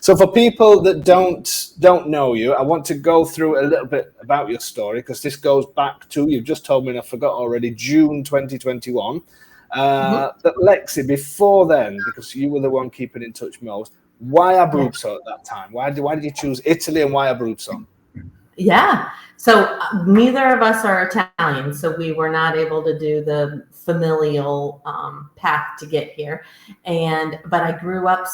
So for people that don't know you, I want to go through a little bit about your story, because this goes back to, you've just told me and I forgot already, June 2021. But Lexy, before then, because you were the one keeping in touch most, why Abruzzo at that time? Why did you choose Italy, and why Abruzzo? Yeah. So neither of us are Italian, so we were not able to do the familial path to get here. But I grew up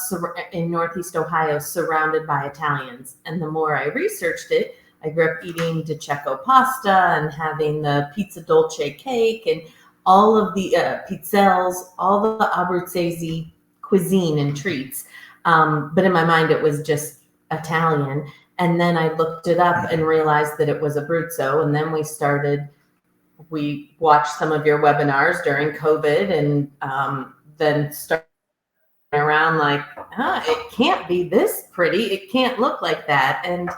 in Northeast Ohio, surrounded by Italians. And the more I researched it, I grew up eating Di Cecco pasta and having the pizza dolce cake and all of the pizzelles, all the Abruzzese cuisine and treats. But in my mind, it was just Italian. And then I looked it up and realized that it was Abruzzo. And then we watched some of your webinars during COVID, and then started around like, it can't be this pretty. It can't look like that. And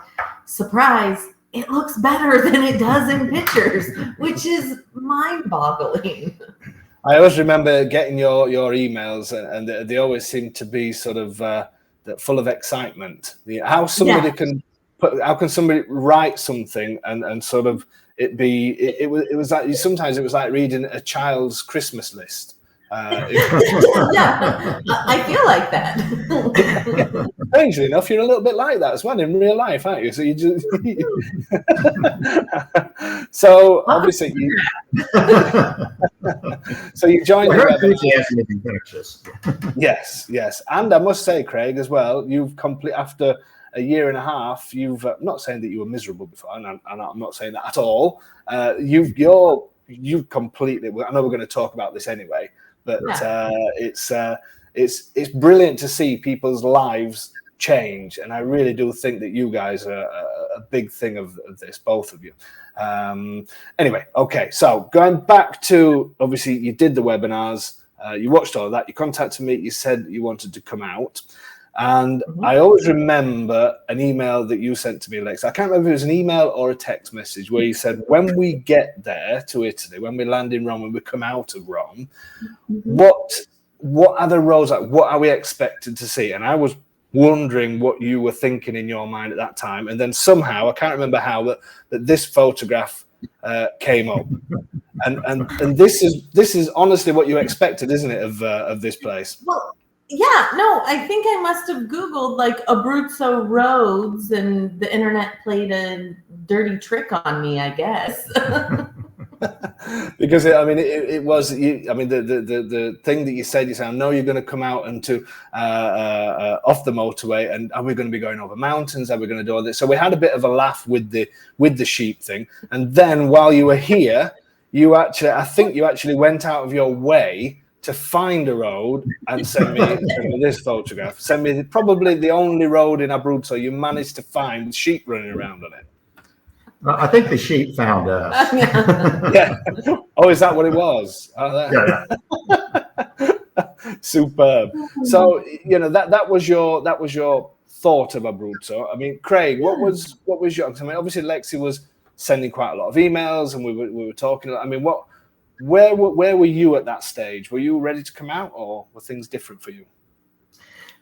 surprise, it looks better than it does in pictures, which is mind-boggling. I always remember getting your emails, and they always seem to be sort of full of excitement. How can somebody write something and sort of it was like, sometimes it was like reading a child's Christmas list. Yeah, I feel like that. Strangely enough, you're a little bit like that as well in real life, aren't you? So you just so obviously so you joined yes, and I must say, Craig, as well, you've after a year and a half, you've not saying that you were miserable before, and I'm not saying that at all. You've completely. I know we're going to talk about this anyway, but it's brilliant to see people's lives change, and I really do think that you guys are a big thing of this, both of you. Anyway, okay, so going back to, obviously you did the webinars, you watched all of that, you contacted me, you said you wanted to come out. And I always remember an email that you sent to me, Lex. I can't remember if it was an email or a text message where you said, when we get there to Italy, when we land in Rome, when we come out of Rome, what are the roads like? What are we expected to see? And I was wondering what you were thinking in your mind at that time. And then somehow, I can't remember how, that this photograph came up. And this is honestly what you expected, isn't it, of this place? Well, yeah, no, I think I must have Googled like Abruzzo roads, and the internet played a dirty trick on me, I guess. Because it was. The thing that you said, I know you're going to come out and to off the motorway, and are we going to be going over mountains? Are we going to do all this? So we had a bit of a laugh with the sheep thing, and then while you were here, I think you actually went out of your way to find a road and send me this photograph. Send me probably the only road in Abruzzo you managed to find with sheep running around on it. I think the sheep found us. Yeah. Oh, is that what it was? Yeah. Superb. So that was your thought of Abruzzo. I mean, Craig, what was your? I mean, obviously Lexy was sending quite a lot of emails, and we were talking. I mean, where were you at that stage? Were you ready to come out, or were things different for you?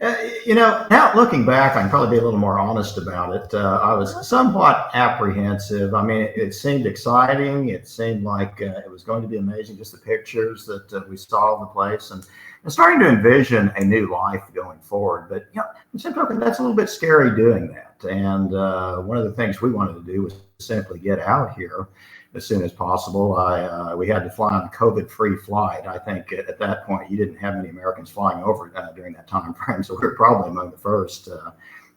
Now looking back, I can probably be a little more honest about it. I was somewhat apprehensive. I mean, it seemed exciting. It seemed like it was going to be amazing, just the pictures that we saw of the place, and starting to envision a new life going forward. But, in some token, that's a little bit scary doing that. And one of the things we wanted to do was simply get out here as soon as possible. We had to fly on a COVID-free flight. I think at that point you didn't have many Americans flying over during that time frame, so we were probably among the first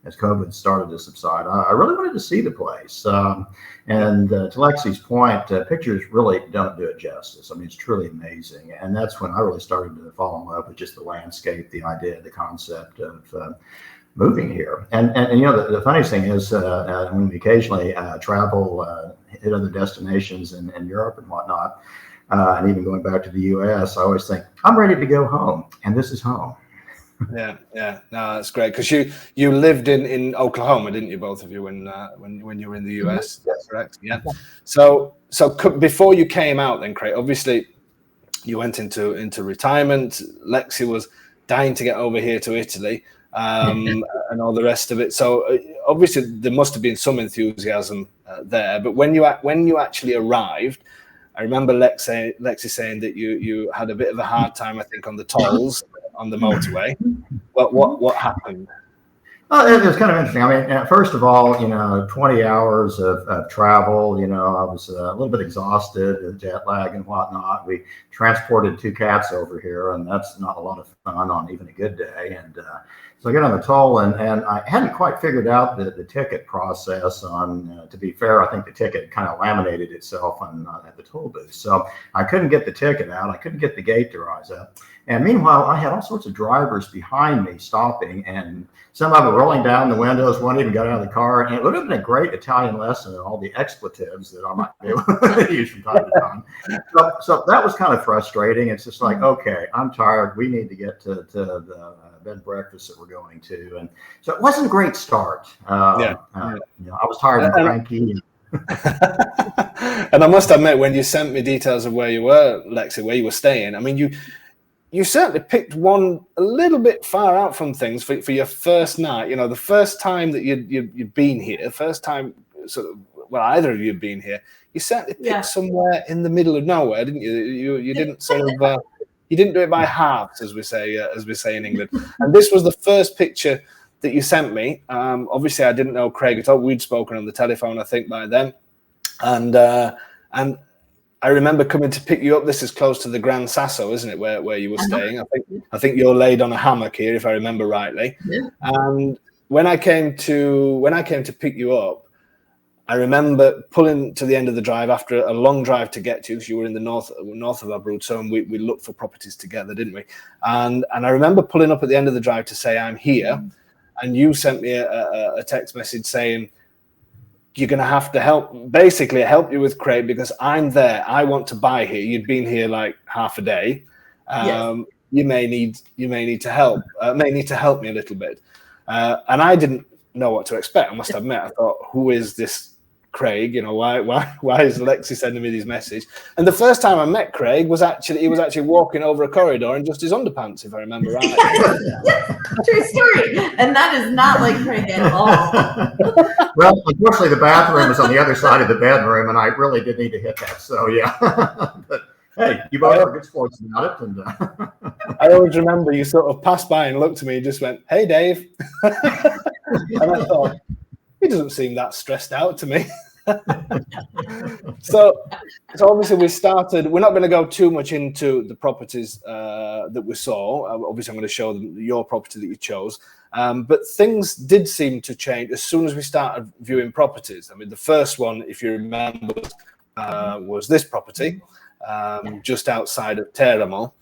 as COVID started to subside. I really wanted to see the place, and to Lexy's point, pictures really don't do it justice. I mean, it's truly amazing, and that's when I really started to fall in love with just the landscape, the idea, the concept of moving here. And the funniest thing is when we occasionally travel, hit other destinations in Europe and whatnot, and even going back to the US, I always think, I'm ready to go home, and this is home. Yeah, no, that's great, because you lived in Oklahoma, didn't you, both of you, when you were in the US? That's correct. Yeah. So before you came out, then, Craig, obviously you went into retirement. Lexy was dying to get over here to Italy. and all the rest of it. So obviously there must have been some enthusiasm there. But when you actually arrived, I remember Lexy saying that you had a bit of a hard time, I think, on the tolls on the motorway. What happened? Well, it was kind of interesting. I mean, first of all, 20 hours of travel, I was a little bit exhausted, jet lag and whatnot. We transported 2 cats over here, and that's not a lot of fun on even a good day. And so I get on the toll, and I hadn't quite figured out the ticket process on, to be fair, I think the ticket kind of laminated itself at the toll booth. So I couldn't get the ticket out. I couldn't get the gate to rise up. And meanwhile, I had all sorts of drivers behind me stopping, and some of them rolling down the windows. One even got out of the car. And it would have been a great Italian lesson in all the expletives that I might be able to use from time to time. So that was kind of frustrating. It's just like, okay, I'm tired. We need to get to the bed and breakfast that we're going to. And so it wasn't a great start. I was tired and cranky. And I must admit, when you sent me details of where you were, Lexy, where you were staying, I mean, you certainly picked one a little bit far out from things for your first night. The first time that you'd been here, first time either of you had been here, you certainly picked somewhere in the middle of nowhere, didn't you? You didn't sort of you didn't do it by halves, as we say in England. And this was the first picture that you sent me. Obviously, I didn't know Craig at all. We'd spoken on the telephone, I think, by then, and I remember coming to pick you up. This is close to the Gran Sasso, isn't it, where you were staying? I think you're laid on a hammock here, if I remember rightly. Yeah. And when I came to pick you up, I remember pulling to the end of the drive after a long drive to get to, because you were in the north of Abruzzo, and we looked for properties together, didn't we? And I remember pulling up at the end of the drive to say, I'm here. And you sent me a text message saying, you're going to have to help you with Craig, because I'm there. I want to buy here. You'd been here like half a day. You may need to help. May need to help me a little bit. And I didn't know what to expect. I must admit. I thought, who is this Craig? Why is Lexy sending me these messages? And the first time I met Craig was actually walking over a corridor in just his underpants, if I remember right. True story. And that is not like Craig at all. Well, unfortunately, the bathroom is on the other side of the bedroom, and I really did need to hit that. So yeah. But hey, you both are good sports about it. And I always remember you sort of passed by and looked at me and just went, "Hey, Dave," and I thought, he doesn't seem that stressed out to me. So obviously we're not going to go too much into the properties that we saw. Obviously I'm going to show them your property that you chose. But things did seem to change as soon as we started viewing properties. I mean, the first one, if you remember, was this property, just outside of Teramo.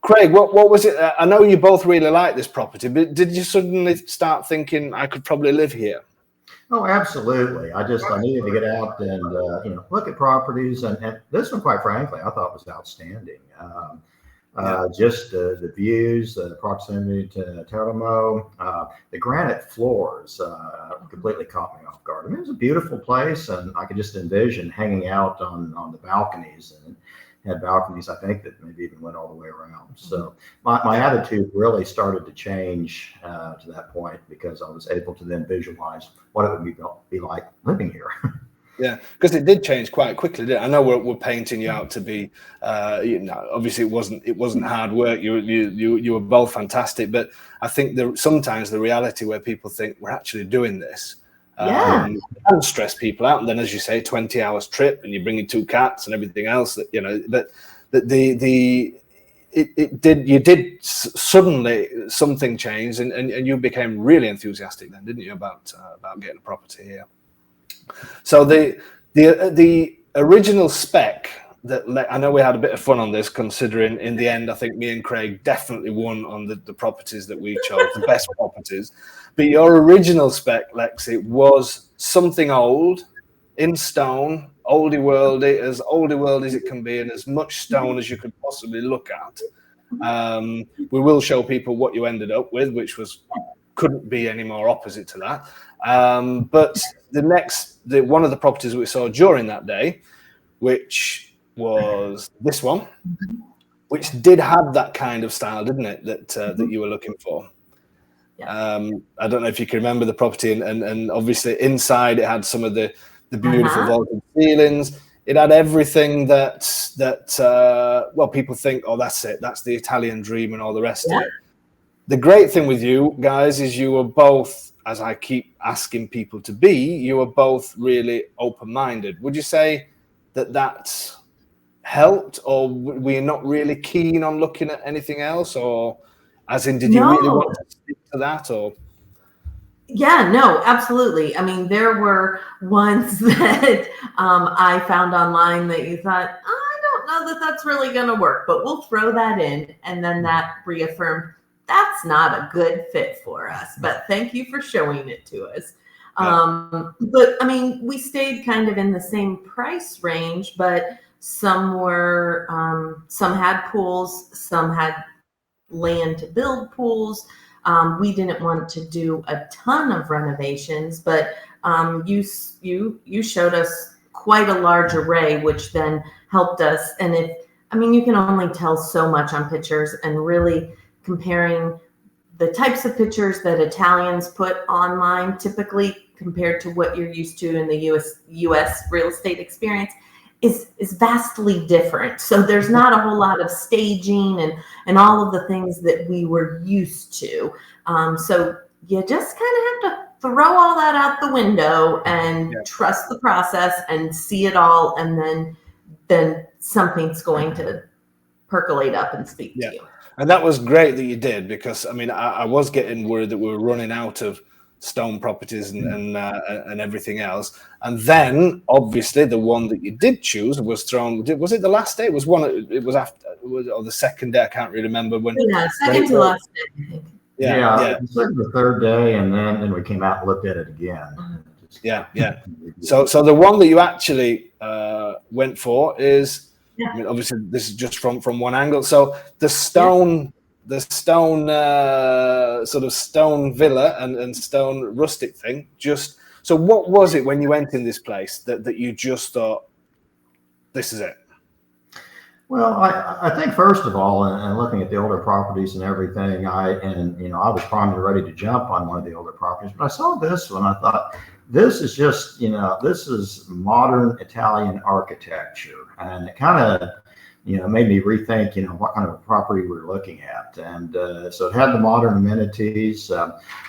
Craig, what was it? I know you both really like this property, but did you suddenly start thinking I could probably live here? Oh, absolutely. I needed to get out and look at properties, and this one, quite frankly, I thought was outstanding. Just the views, the proximity to Teramo, the granite floors completely caught me off guard. I mean, it was a beautiful place, and I could just envision hanging out on the balconies, and had balconies, I think, that maybe even went all the way around. So my attitude really started to change to that point, because I was able to then visualize what it would be like living here. Yeah, because it did change quite quickly, didn't it? I know we're painting you out to be, obviously it wasn't hard work. You were both fantastic, but I think sometimes the reality where people think we're actually doing this, and stress people out. And then, as you say, 20 hours trip, and you're bringing 2 cats and everything else. Suddenly something changed, and you became really enthusiastic then, didn't you, about getting a property here? So the original spec that I know we had a bit of fun on this, considering in the end I think me and Craig definitely won on the properties that we chose, the best properties. But your original spec, Lexy, was something old, in stone, oldie worldy as it can be, and as much stone as you could possibly look at. We will show people what you ended up with, which couldn't be any more opposite to that. But one of the properties that we saw during that day, which was this one, which did have that kind of style, didn't it? That you were looking for. Yeah. I don't know if you can remember the property, and obviously inside it had some of the beautiful vaulted ceilings. It had everything that well, people think, oh, that's it, that's the Italian dream and all the rest of it. The great thing with you guys is you were both, as I keep asking people to be, you were both really open-minded. Would you say that helped, or were you not really keen on looking at anything else, or as in, did you really want to stick to that, or? Yeah, no, absolutely. I mean, there were ones that I found online that you thought, I don't know that that's really going to work, but we'll throw that in. And then that reaffirmed, that's not a good fit for us, but thank you for showing it to us. But I mean, we stayed kind of in the same price range, but some were, some had pools, some had land to build pools. We didn't want to do a ton of renovations, but you showed us quite a large array, which then helped us. And you can only tell so much on pictures, and really comparing the types of pictures that Italians put online typically compared to what you're used to in the US real estate experience is vastly different. So there's not a whole lot of staging and all of the things that we were used to. So you just kind of have to throw all that out the window and trust the process and see it all, and then something's going to percolate up and speak to you. And that was great that you did, because I mean, I was getting worried that we were running out of stone properties and everything else. And then obviously the one that you did choose was thrown. Was it the last day? It was after, or the second day? I can't really remember when. Yeah, second to last day, I think. Yeah. The third day, and then we came out and looked at it again. Yeah. So the one that you actually went for is, I mean, obviously this is just from one angle. So the stone sort of stone villa and stone rustic thing. So what was it when you went in this place that you just thought, this is it? Well, I think first of all, and looking at the older properties and everything, I was primed and ready to jump on one of the older properties, but I saw this one. I thought, this is just, this is modern Italian architecture, and it kind of, made me rethink, what kind of a property we were looking at. And so it had the modern amenities.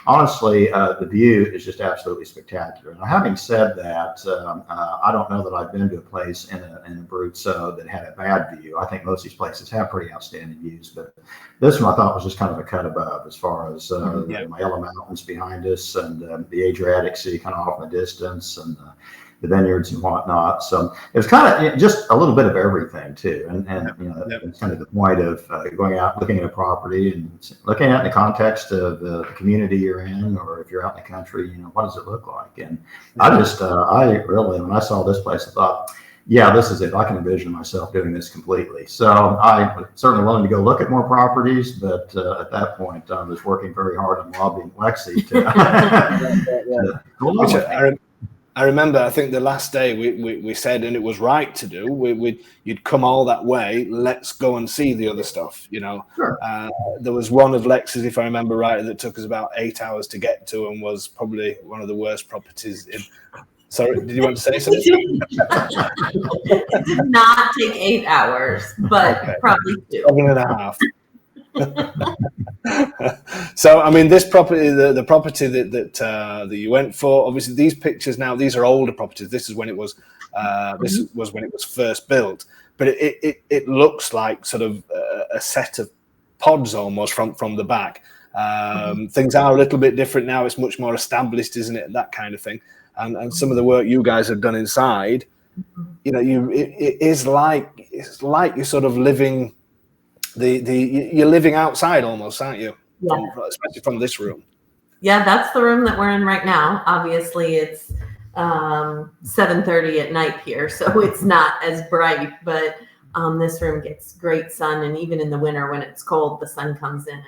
Honestly, the view is just absolutely spectacular. Now, having said that, I don't know that I've been to a place in Abruzzo that had a bad view. I think most of these places have pretty outstanding views, but this one I thought was just kind of a cut above, as far as the Yellow Mountains behind us, and the Adriatic Sea kind of off in the distance, and the vineyards and whatnot. So it was kind of just a little bit of everything too. And it's kind of the point of going out, looking at a property and looking at it in the context of the community you're in, or if you're out in the country, what does it look like? And I really, when I saw this place, I thought, yeah, this is it. I can envision myself doing this completely. So I was certainly willing to go look at more properties, but at that point I was working very hard on lobbying Lexy to I remember, I think the last day we said, and it was right to do, you'd come all that way, let's go and see the other stuff, Sure. There was one of Lex's, if I remember right, that took us about 8 hours to get to, and was probably one of the worst properties in. Sorry, did you want to say something? It did not take 8 hours, but probably 2. 7.5. So I mean, this property, the property that you went for, obviously these pictures now, these are older properties. This is when it was when it was first built, but it looks like sort of a set of pods almost from the back. Things are a little bit different now. It's much more established, isn't it? That kind of thing. And some of the work you guys have done inside, it's like you're sort of living. You're living outside almost, aren't you? Yeah. Especially from this room. Yeah, that's the room that we're in right now. Obviously, it's 7:30 at night here, so it's not as bright. But this room gets great sun, and even in the winter when it's cold, the sun comes in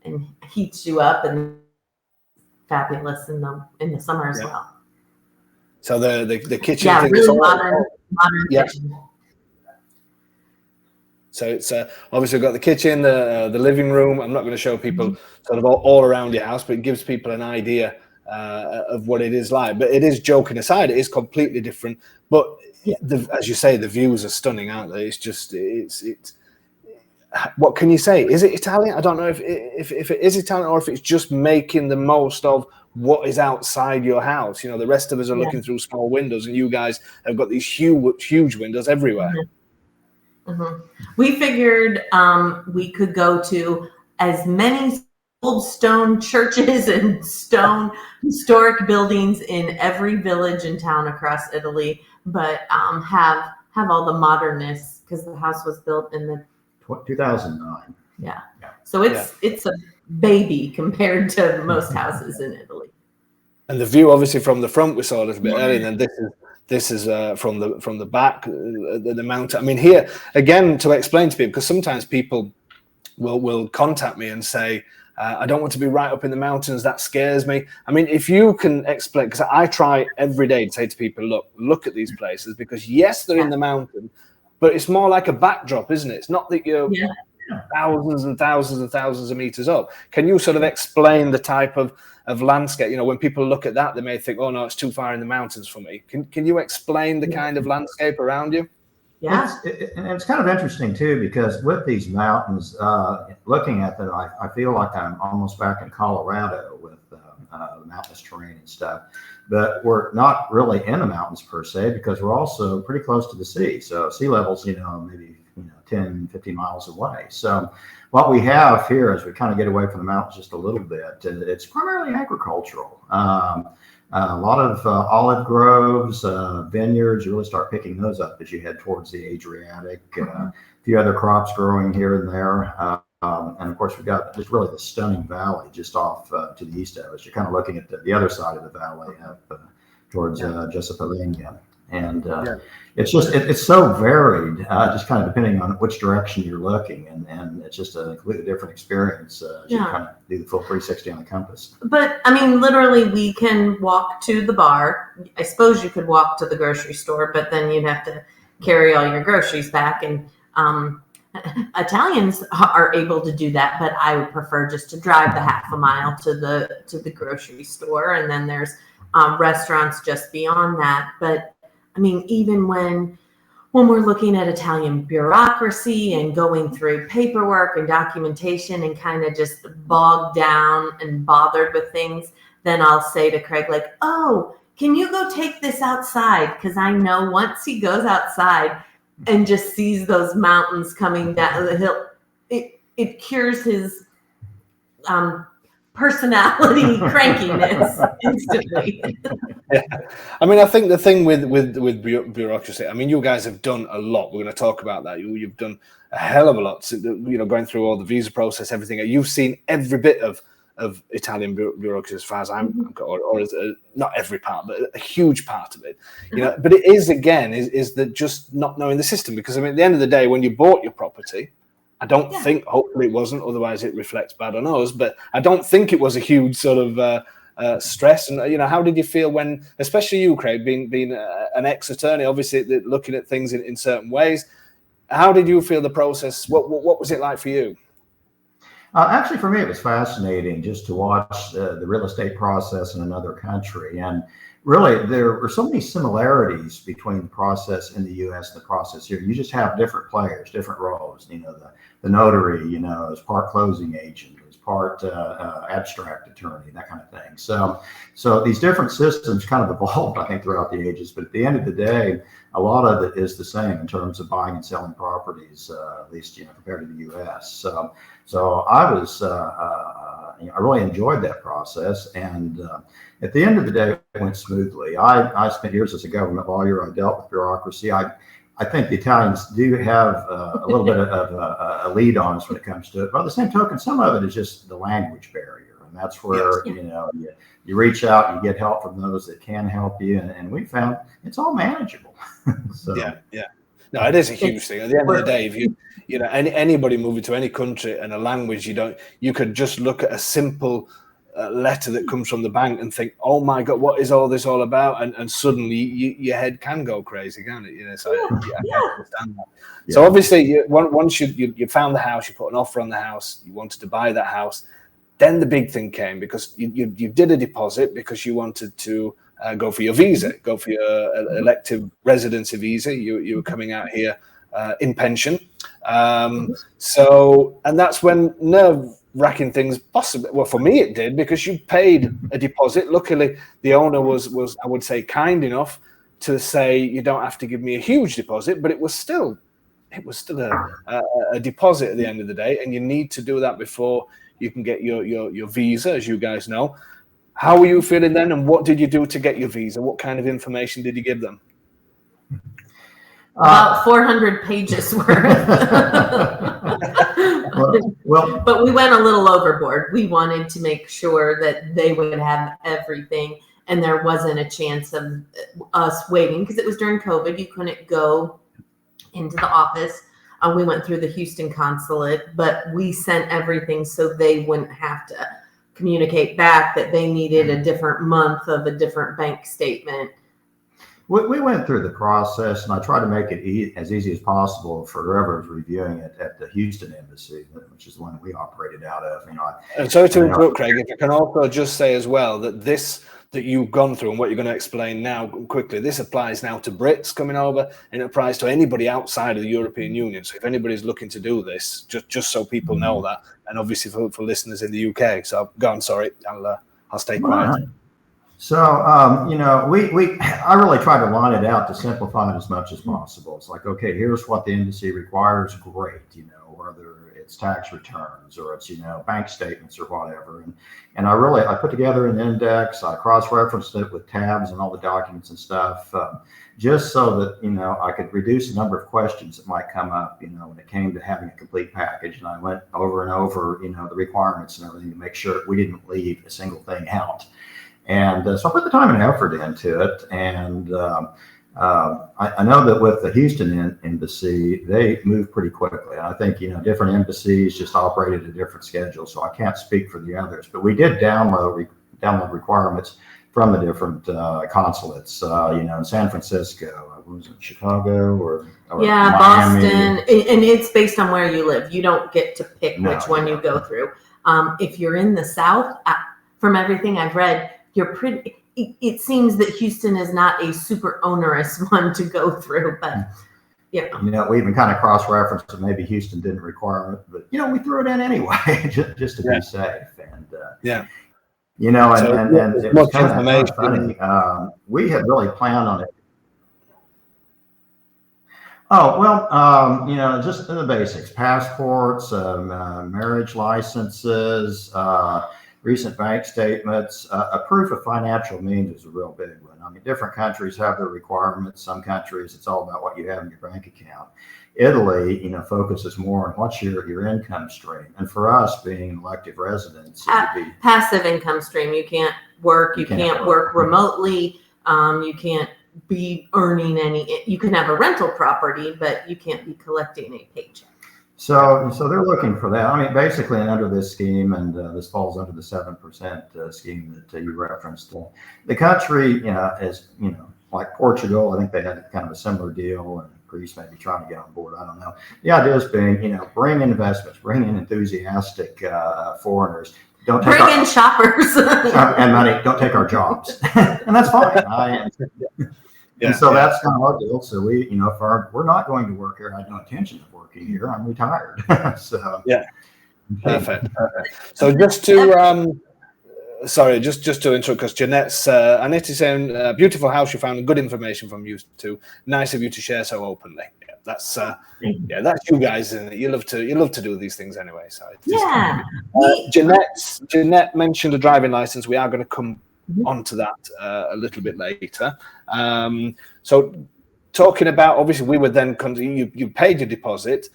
and heats you up, and fabulous in the summer as well. So the kitchen. Yeah, thing really is modern kitchen. So it's obviously got the kitchen, the living room. I'm not going to show people sort of all around your house, but it gives people an idea of what it is like. But it is, joking aside, it is completely different. But as you say, the views are stunning, aren't they? It's just it's. What can you say? Is it Italian? I don't know if it is Italian or if it's just making the most of what is outside your house. You know, the rest of us are looking through small windows, and you guys have got these huge windows everywhere. We figured we could go to as many old stone churches and stone historic buildings in every village and town across Italy, but have all the modernness, because the house was built in the 2009. Yeah. So it's a baby compared to most houses in Italy. And the view, obviously, from the front we saw a little bit earlier, and then this is from the back, the mountain. I mean, here again, to explain to people, because sometimes people will contact me and say, I don't want to be right up in the mountains. That scares me. I mean, if you can explain, because I try every day to say to people, look at these places, because yes, they're in the mountain, but it's more like a backdrop, isn't it? It's not that you're thousands and thousands and thousands of meters up. Can you sort of explain the type of landscape? You know, when people look at that, they may think, oh no, it's too far in the mountains for me. Can you explain the kind of landscape around you? Yeah. It's kind of interesting too, because with these mountains, looking at them, I feel like I'm almost back in Colorado with mountainous terrain and stuff. But we're not really in the mountains per se, because we're also pretty close to the sea. So sea levels, maybe 10, 15 miles away. So what we have here, as we kind of get away from the mountains just a little bit, it's primarily agricultural. A lot of olive groves, vineyards. You really start picking those up as you head towards the Adriatic. A few other crops growing here and there. And of course, we've got just really the stunning valley just off to the east of us. You're kind of looking at the other side of the valley up towards Jesopolania. And it's just, it's so varied, just kind of depending on which direction you're looking. And it's just a completely different experience as you kind of do the full 360 on the compass. But I mean, literally, we can walk to the bar. I suppose you could walk to the grocery store, but then you'd have to carry all your groceries back. And Italians are able to do that, but I would prefer just to drive the half a mile to the grocery store. And then there's restaurants just beyond that. But I mean, even when we're looking at Italian bureaucracy and going through paperwork and documentation and kind of just bogged down and bothered with things, then I'll say to Craig, like, oh, can you go take this outside? Because I know once he goes outside and just sees those mountains coming down the hill, it cures his personality crankiness instantly. I mean, I think the thing with bureaucracy, I mean, you guys have done a lot. We're going to talk about that. You've done a hell of a lot, going through all the visa process, everything. You've seen every bit of Italian bureaucracy as far as I'm or not every part, but a huge part of it. But it is, again, is that just not knowing the system. Because I mean, at the end of the day, when you bought your property, I don't think, hopefully it wasn't, otherwise it reflects bad on us, but I don't think it was a huge sort of stress. And, how did you feel when, especially you, Craig, being an ex-attorney, obviously looking at things in certain ways, how did you feel the process? What was it like for you? Actually, for me, it was fascinating just to watch the real estate process in another country. And really, there were so many similarities between the process in the U.S. and the process here. You just have different players, different roles. The notary, is part closing agent, is part abstract attorney, that kind of thing. So these different systems kind of evolved, I think, throughout the ages. But at the end of the day, a lot of it is the same in terms of buying and selling properties, at least compared to the U.S. So I was, I really enjoyed that process, and at the end of the day, it went smoothly. I spent years as a government lawyer. I dealt with bureaucracy. I think the Italians do have a little bit of a lead on us when it comes to it. But by the same token, some of it is just the language barrier, and that's where you reach out, you get help from those that can help you, and we found it's all manageable. No, it is a huge thing. At the end of the day, if anybody moving to any country and a language you could just look at a simple a letter that comes from the bank and think, oh my God, what is all this all about? And suddenly your head can go crazy, can't it? You know, so I can understand that. Yeah. So obviously, once you found the house, you put an offer on the house, you wanted to buy that house. Then the big thing came because you did a deposit because you wanted to go for your visa, go for your elective residency visa. You were coming out here in pension. So, and that's when nerve-wracking things possibly, well, for me it did, because you paid a deposit. Luckily, the owner was I would say, kind enough to say, you don't have to give me a huge deposit, but it was still a deposit at the end of the day, and you need to do that before you can get your visa, as you guys know. How were you feeling then, and what did you do to get your visa? What kind of information did you give them? About 400 pages worth. well, but we went a little overboard. We wanted to make sure that they would have everything, and there wasn't a chance of us waiting, because it was during COVID. You couldn't go into the office. We went through the Houston consulate, but we sent everything so they wouldn't have to communicate back that they needed a different month of a different bank statement. We went through the process, and I tried to make it as easy as possible for whoever's reviewing it at the Houston embassy, which is the one we operated out of. And sorry to interrupt, Craig. If I can also just say as well that that you've gone through and what you're going to explain now quickly, this applies now to Brits coming over, and it applies to anybody outside of the European Union. So if anybody's looking to do this, just so people know that, and obviously for listeners in the UK. So go on, sorry, I'll stay quiet. Right. So, I really tried to line it out to simplify it as much as possible. It's like, okay, here's what the embassy requires. Great. Whether it's tax returns or it's, bank statements or whatever. And I put together an index. I cross-referenced it with tabs and all the documents and stuff, just so that, I could reduce the number of questions that might come up, when it came to having a complete package. And I went over and over, the requirements and everything to make sure we didn't leave a single thing out. And so I put the time and effort into it. And I know that with the Houston embassy, they move pretty quickly. I think, different embassies just operate at a different schedule, so I can't speak for the others. But we did download requirements from the different consulates, in San Francisco, was it Chicago or yeah, Miami. Boston. And it's based on where you live. You don't get to pick which one you go through. If you're in the South, from everything I've read, it seems that Houston is not a super onerous one to go through, but we even kind of cross-referenced that maybe Houston didn't require it, but we threw it in anyway just to be safe. And and it was kind of funny. We had really planned on it. Oh, well, just the basics: passports, marriage licenses, recent bank statements. A proof of financial means is a real big one. I mean, different countries have their requirements. Some countries, it's all about what you have in your bank account. Italy, focuses more on what's your income stream. And for us, being elective residents, passive income stream. You can't work. You can't work remotely. You can't be earning any. You can have a rental property, but you can't be collecting a paycheck. So they're looking for that. I mean, basically, under this scheme, and this falls under the 7% scheme that you referenced. The country, is like Portugal. I think they had kind of a similar deal, and Greece may be trying to get on board. I don't know. The idea is being, bring in investments, bring in enthusiastic foreigners. Don't take bring in shoppers and money. Don't take our jobs, and that's fine. And so that's kind of our deal. So we, we're not going to work here. I have no intention of working here. I'm retired. So perfect. So just to sorry, just to interrupt, because Annette is saying, beautiful house you found, good information from you too. Nice of you to share so openly. That's that's you guys, isn't it? You love to do these things anyway. So Jeanette mentioned a driving license. We are going to come onto that a little bit later. So talking about, obviously we were then you paid your deposit.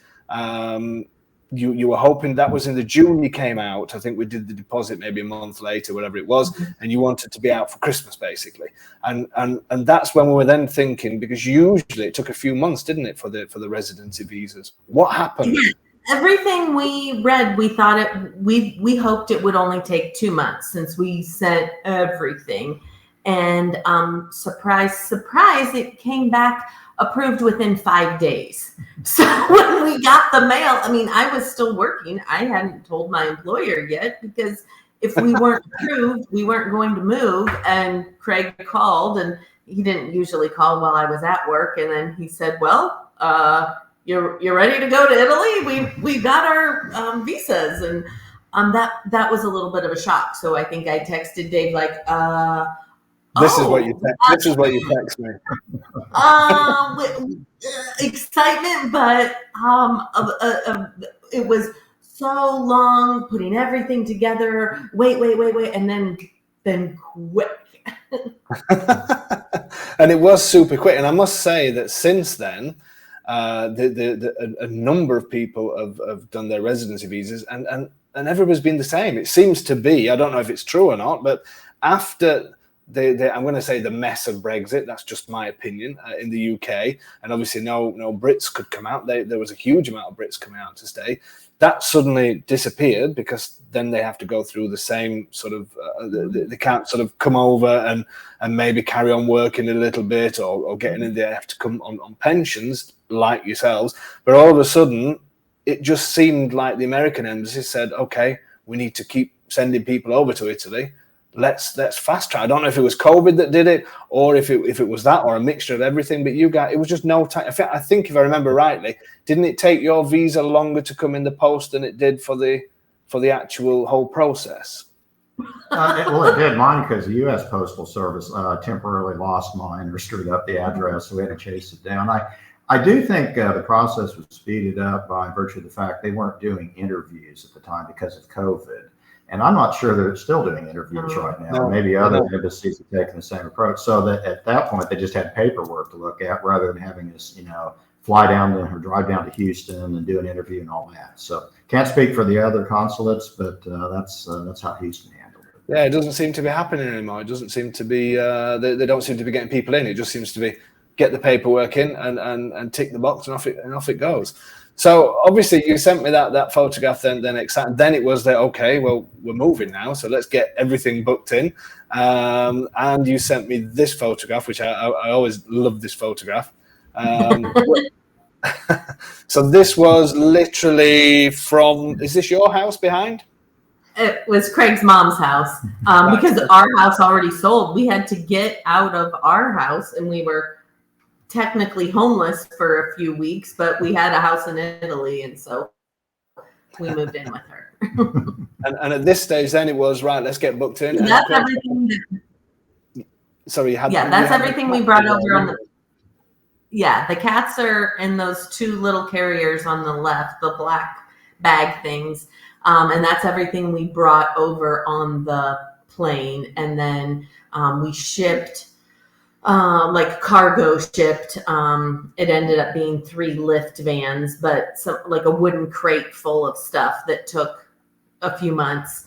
You were hoping that was in the June you came out. I think we did the deposit maybe a month later, whatever it was, and you wanted to be out for Christmas basically. And that's when we were then thinking, because usually it took a few months, didn't it, for the residency visas? What happened everything we read, we thought we hoped it would only take 2 months since we sent everything. And surprise, surprise, it came back approved within 5 days. So when we got the mail, I mean, I was still working. I hadn't told my employer yet, because if we weren't approved, we weren't going to move. And Craig called, and he didn't usually call while I was at work. And then he said, well, you're ready to go to Italy? We got our visas. And that was a little bit of a shock. So I think I texted Dave like, this is what you text me. Excitement, but it was so long putting everything together. Wait, and then quick. And it was super quick. And I must say that since then, a number of people have done their residency visas, and everybody's been the same. It seems to be. I don't know if it's true or not, but after I'm going to say the mess of Brexit, that's just my opinion, in the UK, and obviously no Brits could come out. There was a huge amount of Brits coming out to stay. That suddenly disappeared, because then they have to go through the same sort of, they can't sort of come over and maybe carry on working a little bit or getting in there. They have to come on pensions like yourselves. But all of a sudden, it just seemed like the American embassy said, okay, we need to keep sending people over to Italy. Let's fast track. I don't know if it was COVID that did it, or if it was that, or a mixture of everything. But you guys, it was just no time. I think if I remember rightly, didn't it take your visa longer to come in the post than it did for the actual whole process? Well, it did mine, because the U.S. Postal Service temporarily lost mine or screwed up the address, so we had to chase it down. I do think the process was speeded up by virtue of the fact they weren't doing interviews at the time because of COVID. And I'm not sure they're still doing interviews right now. No, maybe other embassies are taking the same approach. So that at that point, they just had paperwork to look at rather than having us, fly down or drive down to Houston and do an interview and all that. So can't speak for the other consulates, but that's how Houston handled it. Yeah, it doesn't seem to be happening anymore. It doesn't seem to be. They don't seem to be getting people in. It just seems to be get the paperwork in and tick the box, and off it goes. So obviously you sent me that photograph, then it was that, okay, well, we're moving now, so let's get everything booked in. And you sent me this photograph, which I always love this photograph. So this was literally from, is this your house behind? It was Craig's mom's house, because our house already sold. We had to get out of our house, and we were technically homeless for a few weeks, but we had a house in Italy, and so we moved in with her. and at this stage, then it was right. Let's get booked in. That's everything. That's everything we brought over on the. Yeah, the cats are in those 2 little carriers on the left, the black bag things, and that's everything we brought over on the plane, and then we shipped. Like cargo shipped. It ended up being 3 lift vans, but like a wooden crate full of stuff that took a few months,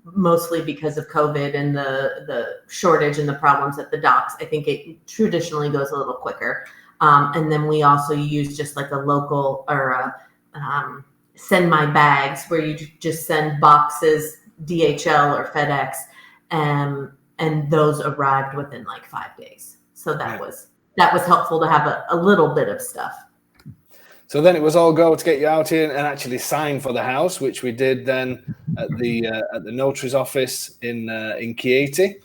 mostly because of COVID and the shortage and the problems at the docks. I think it traditionally goes a little quicker. And then we also use just like a local or send my bags, where you just send boxes, DHL or FedEx, and those arrived within like 5 days. So that was helpful to have a little bit of stuff. So then it was all go to get you out here and actually sign for the house, which we did then at the notary's office in Chieti,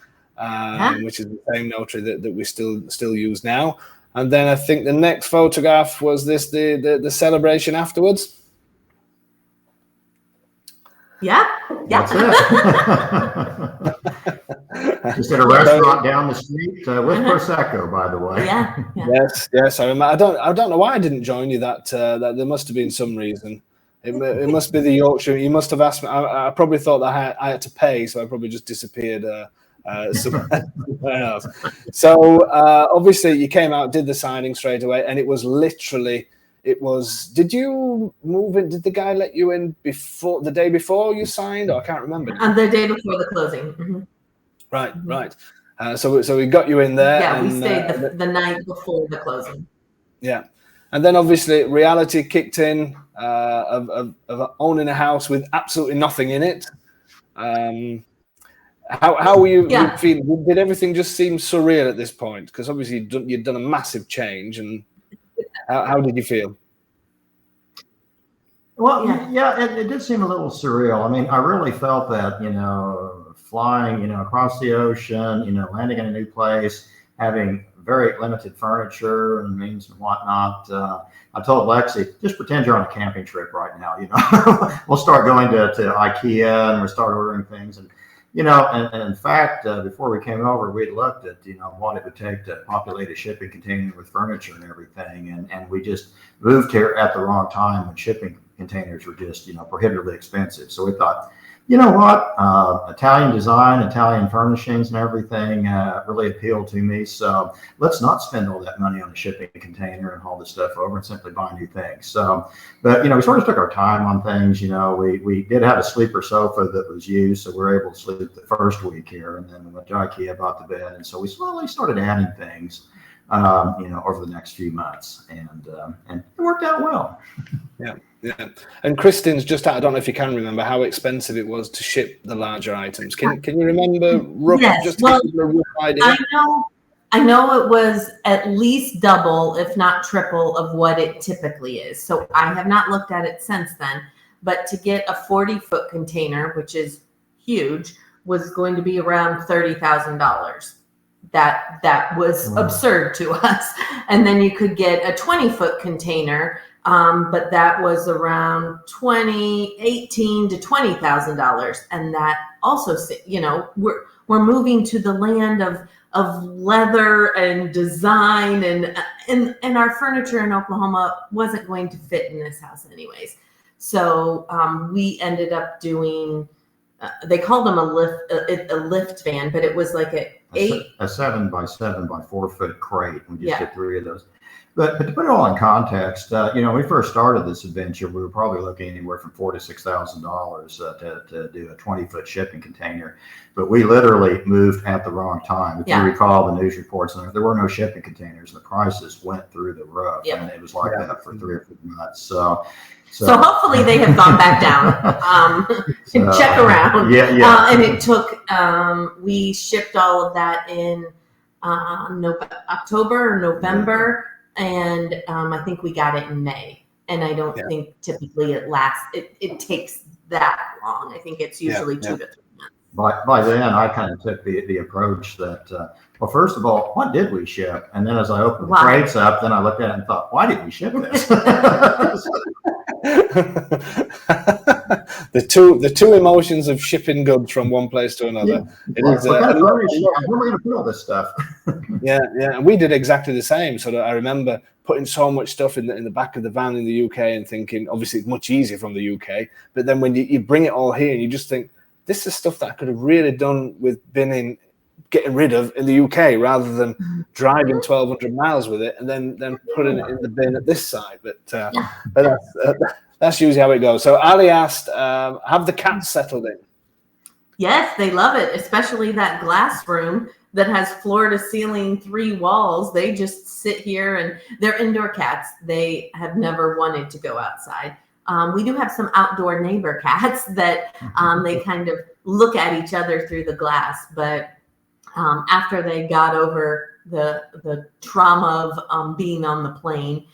which is the same notary that we still use now. And then I think the next photograph was this the celebration afterwards. Yeah. That's it. Just at a restaurant down the street with Prosecco, by the way. Yeah. Yes. I remember. I don't know why I didn't join you. That there must have been some reason. It must be the Yorkshire. You must have asked me. I probably thought that I had to pay, so I probably just disappeared somewhere else. So obviously you came out, did the signing straight away, and it was literally. It was. Did you move in? Did the guy let you in the day before you signed? Or I can't remember. The day before the closing. Mm-hmm. Right. So we got you in there. Yeah, we stayed the night before the closing. Yeah, And then obviously reality kicked in of owning a house with absolutely nothing in it. How were you feeling? Did everything just seem surreal at this point? Because obviously you'd done a massive change, and how did you feel? Well, yeah, it did seem a little surreal. I mean, I really felt that, flying, across the ocean, landing in a new place, having very limited furniture and means and whatnot. I told Lexy, just pretend you're on a camping trip right now. We'll start going to IKEA and we'll start ordering things. And in fact, before we came over, we'd looked at, what it would take to populate a shipping container with furniture and everything. And we just moved here at the wrong time when shipping containers were just, prohibitively expensive. So we thought, you know what, Italian design, Italian furnishings and everything really appealed to me. So let's not spend all that money on a shipping container and haul this stuff over and simply buy new things. So, but, we sort of took our time on things. We did have a sleeper sofa that was used, so we were able to sleep the first week here. And then we went to IKEA, bought the bed. And so we slowly started adding things, over the next few months. And it worked out well. Yeah. Yeah, and Kristin's just out. I don't know if you can remember how expensive it was to ship the larger items. Can you remember roughly? Yes, just to give a rough idea? I know it was at least double, if not triple, of what it typically is. So I have not looked at it since then. But to get a 40-foot container, which is huge, was going to be around $30,000. That was absurd to us. And then you could get a 20-foot container. But that was around $18,000 to $20,000, and that also, we're moving to the land of leather and design, and our furniture in Oklahoma wasn't going to fit in this house anyways. So we ended up doing. They called them a lift van, but it was like a 7 by 7 by 4 foot crate. We just did 3 of those. But to put it all in context, when we first started this adventure, we were probably looking anywhere from $4,000 to $6,000 to do a 20-foot shipping container. But we literally moved at the wrong time. If you recall the news reports, there were no shipping containers. The prices went through the roof, and it was like that for 3 or 4 months. So hopefully they have gone back down. Check around. And it took. We shipped all of that in October or November. And I think we got it in May, and I don't think typically it takes that long. I think it's usually 2 to 3 months. By then, I kind of took the approach that, well, first of all, what did we ship? And then as I opened the crates up, then I looked at it and thought, why did we ship this? the two emotions of shipping goods from one place to another. Where are we going to put all this stuff? And we did exactly the same. So that I remember putting so much stuff in the back of the van in the UK and thinking, obviously it's much easier from the UK, but then when you bring it all here and you just think, this is stuff that I could have really done with getting rid of in the UK rather than driving 1,200 miles with it and then putting it in the bin at this side. But that's usually how it goes. So Ali asked, have the cats settled in? Yes, they love it, especially that glass room that has floor to ceiling 3 walls. They just sit here, and they're indoor cats. They have never wanted to go outside. We do have some outdoor neighbor cats that they kind of look at each other through the glass. But after they got over the trauma of being on the plane,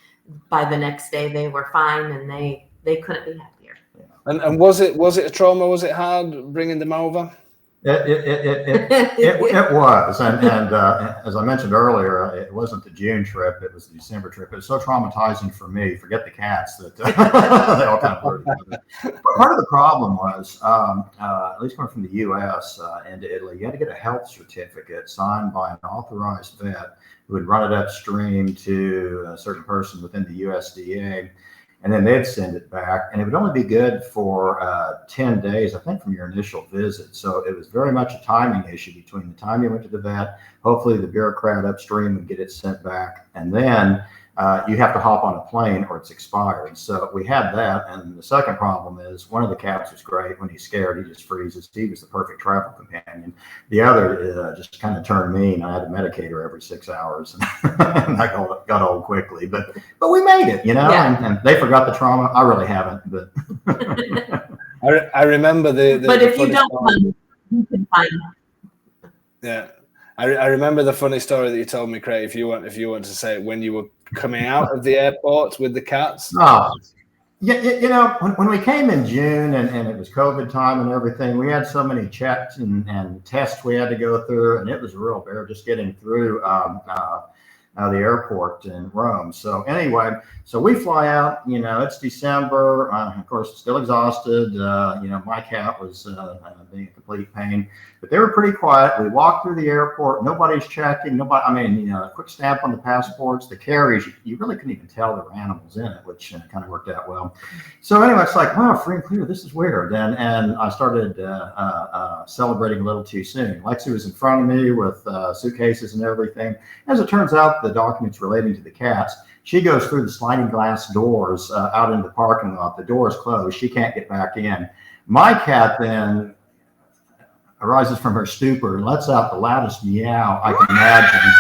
by the next day they were fine, and they couldn't be happier. And was it a trauma? Was it hard bringing them over? It was, and as I mentioned earlier, it wasn't the June trip; it was the December trip. It was so traumatizing for me. Forget the cats that they all kind of blurred together. Part of the problem was, at least coming from the U.S. Into Italy, you had to get a health certificate signed by an authorized vet who would run it upstream to a certain person within the USDA. And then they'd send it back, and it would only be good for 10 days, I think, from your initial visit. So it was very much a timing issue between the time you went to the vet, hopefully the bureaucrat upstream would get it sent back, and then you have to hop on a plane or it's expired. So we had that. And the second problem is one of the cats was great. When he's scared, he just freezes. He was the perfect travel companion. The other just kind of turned mean. I had to medicate her every 6 hours, and I got old quickly. But we made it, and they forgot the trauma. I really haven't, but I remember the but if the you don't story. you can find. Yeah, I remember the funny story that you told me, Craig. If you want to say it, when you were coming out of the airport with the cats. Oh, yeah, when we came in June and it was COVID time and everything, we had so many checks and tests we had to go through, and it was a real bear just getting through the airport in Rome. So anyway, so we fly out, it's December, of course, still exhausted. My cat was being a complete pain, but they were pretty quiet. We walked through the airport, nobody's checking, a quick stamp on the passports, the carries, you really couldn't even tell there were animals in it, which kind of worked out well. So anyway, it's like, wow, free and clear, this is weird. And I started celebrating a little too soon. Lexy was in front of me with suitcases and everything. As it turns out, the documents relating to the cats, she goes through the sliding glass doors out into the parking lot. The door is closed. She can't get back in. My cat then arises from her stupor and lets out the loudest meow I can imagine.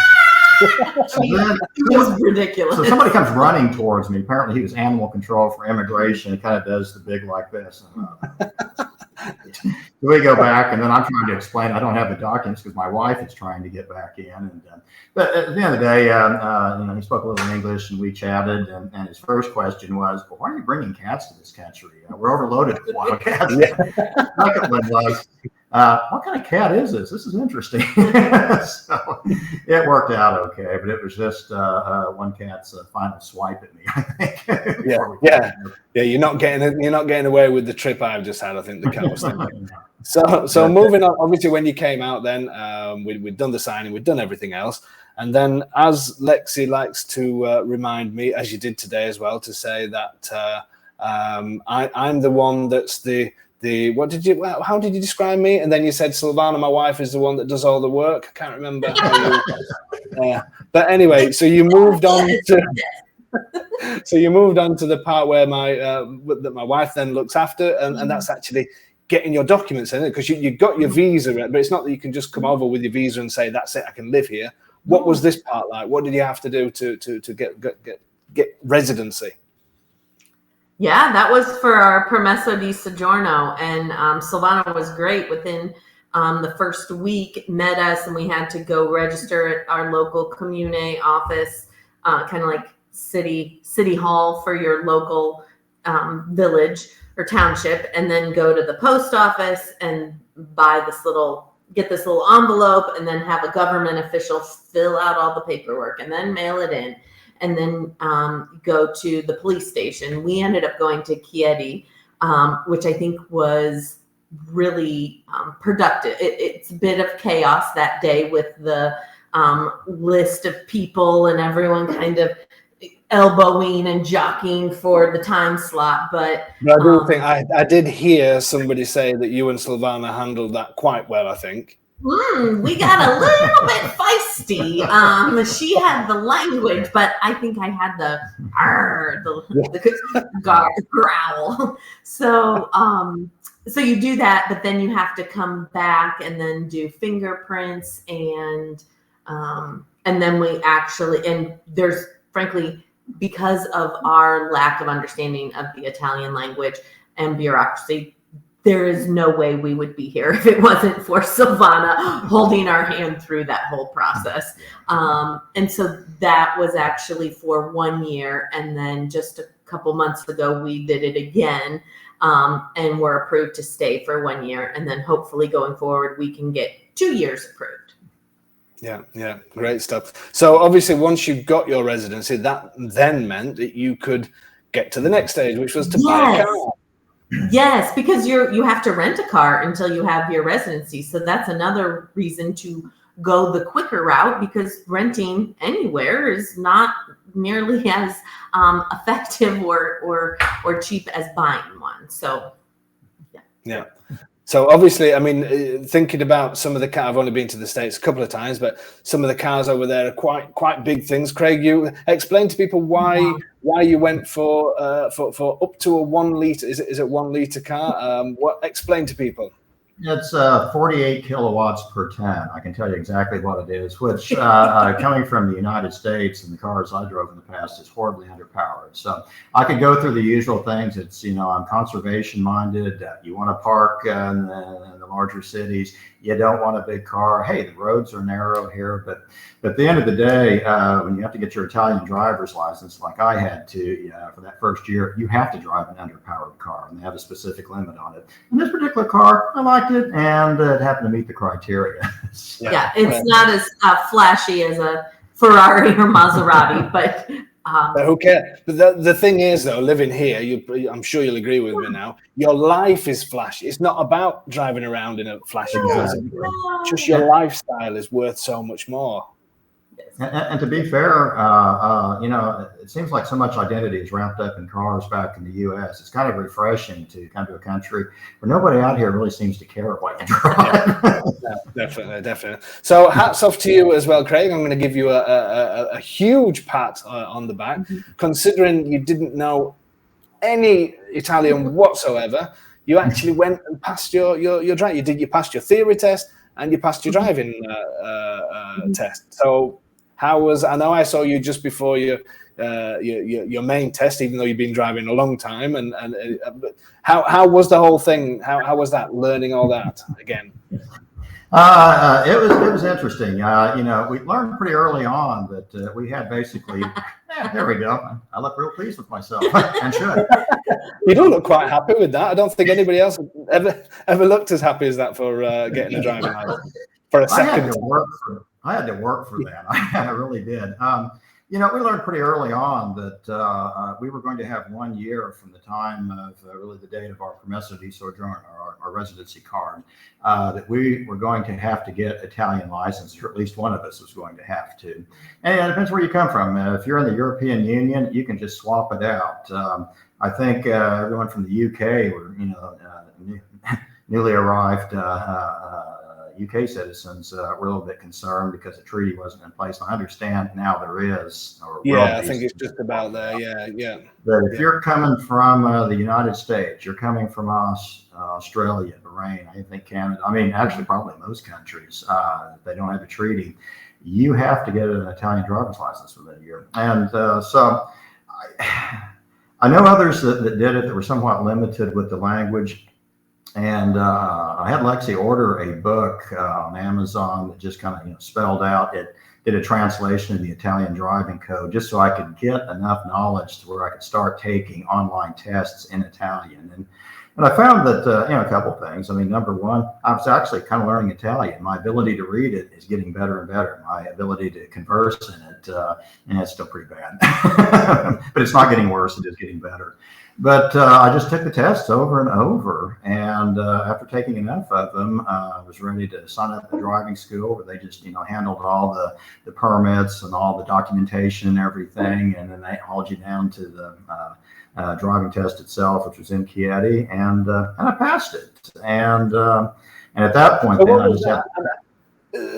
It was ridiculous. So somebody comes running towards me. Apparently he was animal control for immigration. He kind of does the big like this. We go back, and then I'm trying to explain I don't have the documents because my wife is trying to get back in. And but at the end of the day, he spoke a little English, and we chatted. And his first question was, "Well, why are you bringing cats to this country? We're overloaded with wild cats." Second one was, what kind of cat is this? This is interesting. So it worked out okay, but it was just one cat's final swipe at me, I think. Yeah. You're not getting away with the trip I've just had. I think the cat was thinking. So moving on. Obviously, when you came out, then we'd done the signing, we'd done everything else, and then as Lexy likes to remind me, as you did today as well, to say that I'm the one that's the how did you describe me? And then you said Silvana, my wife, is the one that does all the work. I can't remember. But anyway, so you moved on to the part where that my wife then looks after, and that's actually getting your documents in it, because you got your visa, but it's not that you can just come over with your visa and say that's it, I can live here. What was this part like? What did you have to do to get residency? Yeah, that was for our permesso di soggiorno, and Silvana was great. Within the first week, met us, and we had to go register at our local comune office, kind of like city hall for your local village or township, and then go to the post office and get this little envelope, and then have a government official fill out all the paperwork, and then mail it in. And then go to the police station. We ended up going to Chieti, which I think was really productive. It's a bit of chaos that day with the list of people and everyone kind of elbowing and jockeying for the time slot. But I do think I did hear somebody say that you and Silvana handled that quite well, I think. We got a little bit feisty. She had the language, but I think I had the growl. So you do that, but then you have to come back and then do fingerprints, and then we actually, and there's frankly, because of our lack of understanding of the Italian language and bureaucracy, there is no way we would be here if it wasn't for Silvana holding our hand through that whole process. And so that was actually for 1 year. And then just a couple months ago, we did it again, and we're approved to stay for 1 year. And then hopefully going forward, we can get 2 years approved. Yeah, great stuff. So obviously, once you got your residency, that then meant that you could get to the next stage, which was to buy a car. Yes, because you have to rent a car until you have your residency. So that's another reason to go the quicker route, because renting anywhere is not nearly as effective or cheap as buying one. So yeah. So obviously, I mean, thinking about some of the cars, I've only been to the States a couple of times, but some of the cars over there are quite big things. Craig, you explain to people why you went for up to a 1 liter. Is it 1 liter car? Explain to people. It's 48 kilowatts per ton. I can tell you exactly what it is, which coming from the United States and the cars I drove in the past is horribly underpowered. So I could go through the usual things. It's, I'm conservation minded. You want to park in the larger cities. You don't want a big car. Hey, the roads are narrow here, but at the end of the day, when you have to get your Italian driver's license, like I had to for that first year, you have to drive an underpowered car, and they have a specific limit on it. And this particular car, I liked it, and it happened to meet the criteria. Yeah, it's not as flashy as a Ferrari or Maserati, but who cares? But the thing is, though, living here, I'm sure you'll agree with me now. Your life is flashy. It's not about driving around in a flashy car. Just your lifestyle is worth so much more. And to be fair, it seems like so much identity is wrapped up in cars back in the U.S. It's kind of refreshing to come to a country where nobody out here really seems to care what you drive. Yeah, definitely. So hats off to you as well, Craig. I'm going to give you a huge pat on the back, considering you didn't know any Italian whatsoever. You actually went and passed your drive. You passed your theory test and you passed your driving test. So I know I saw you just before your main test, even though you've been driving a long time. And how was the whole thing? How was that, learning all that again? It was interesting. We learned pretty early on that we had basically. There we go. I look real pleased with myself, and should. You don't look quite happy with that. I don't think anybody else ever looked as happy as that for getting a driving license for a second. I had to work for that. I really did. We learned pretty early on that we were going to have 1 year from the time of really the date of our permesso di soggiorno, our residency card, that we were going to have to get Italian license, or at least one of us was going to have to. And it depends where you come from. If you're in the European Union, you can just swap it out. I think everyone from the UK were, newly arrived UK citizens were a little bit concerned because the treaty wasn't in place. I understand now there is. I think it's just about there. Yeah. But if you're coming from the United States, you're coming from Australia, Bahrain, I think Canada. I mean, actually, probably most countries, they don't have a treaty. You have to get an Italian driver's license within a year. And so I know others that did it that were somewhat limited with the language. And I had Lexy order a book on Amazon that just kind of spelled out. It did a translation of the Italian driving code just so I could get enough knowledge to where I could start taking online tests in Italian. And I found that a couple of things. I mean, number one, I was actually kind of learning Italian. My ability to read it is getting better and better. My ability to converse in it, and it's still pretty bad, but it's not getting worse. It is getting better. But I just took the tests over and over, and after taking enough of them, I was ready to sign up for driving school, where they just handled all the permits and all the documentation and everything, and then they hauled you down to the driving test itself, which was in Chieti, and I passed it. And at that point, then I just had.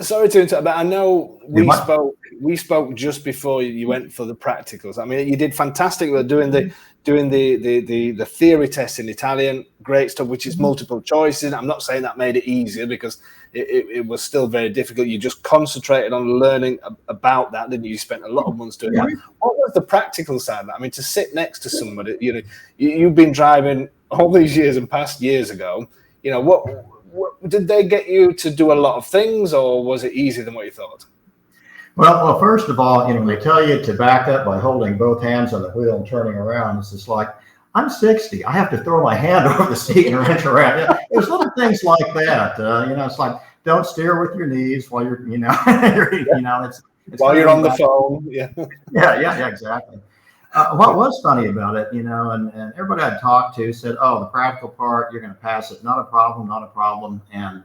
Sorry to interrupt, but I know we spoke just before you went for the practicals. I mean, you did fantastic with doing the theory test in Italian, great stuff, which is multiple choices. I'm not saying that made it easier, because it was still very difficult. You just concentrated on learning about that, didn't you? You spent a lot of months doing that. What was the practical side of that? I mean, to sit next to somebody, you've been driving all these years and past years ago, what did they get you to do a lot of things, or was it easier than what you thought? Well, first of all, they tell you to back up by holding both hands on the wheel and turning around. It's just like, I'm 60. I have to throw my hand over the seat and wrench around. There's little things like that. It's like, don't steer with your knees while you're, it's while you're on the phone. Yeah. Yeah, exactly. What was funny about it, and everybody I'd talked to said, oh, the practical part, you're going to pass it. Not a problem. And